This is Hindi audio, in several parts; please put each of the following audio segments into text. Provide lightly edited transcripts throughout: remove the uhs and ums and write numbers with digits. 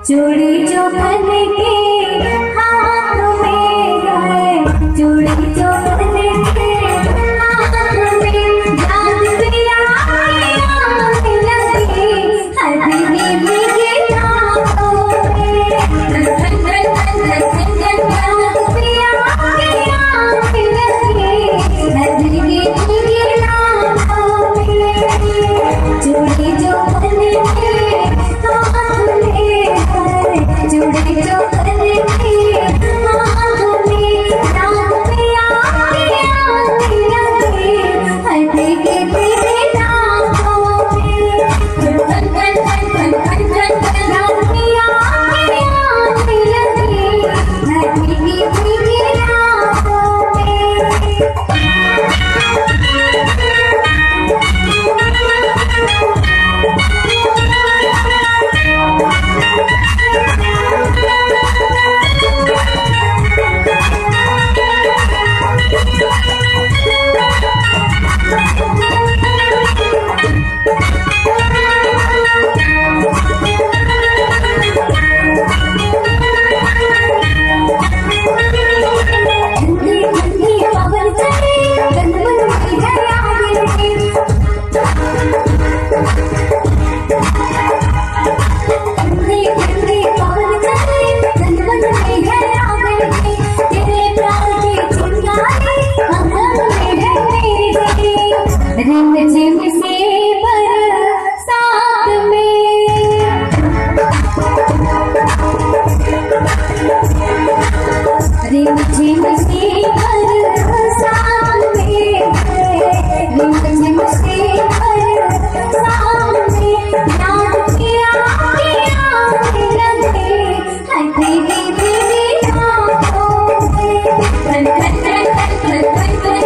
चूड़ी जो बन के हाथ में है, चूड़ी जो बन के हाथ में जान पिया लगी हल्दी भीगे नाकों में धन धन धन धन धन जान पिया लगी हल्दी भीगे नाकों में चूड़ी जो बन के हाथ में चूड़ी जो बन के हाथ में जान पिया लगी हल्दी के भीगे नाकों में धन धन धन धन धन धन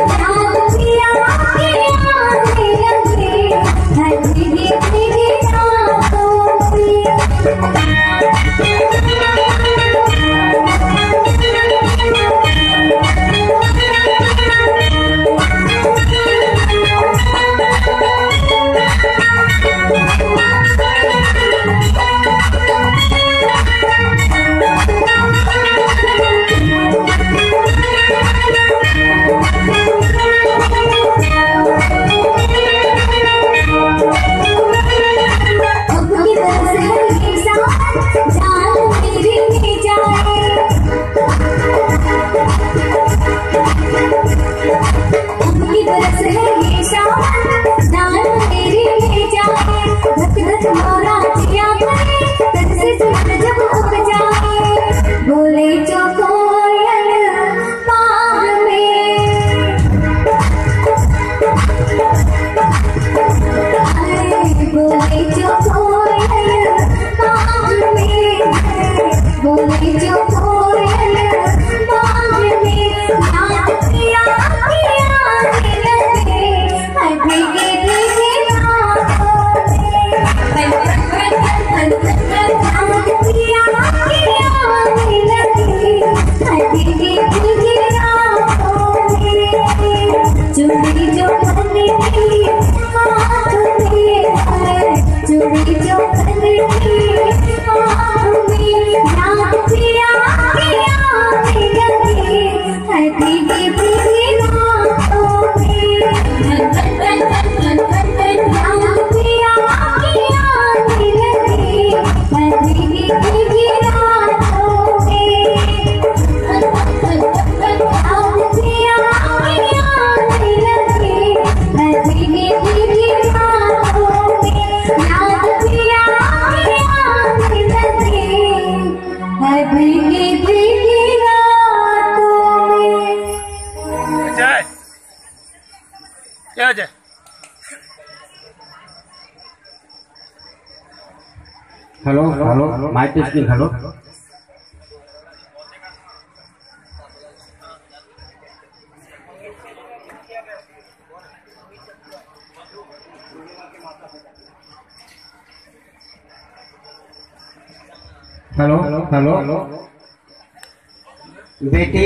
जान पिया लगी हल्दी के भीगे नाकों क्या जाए hello hello mic testing hello hello hello बेटी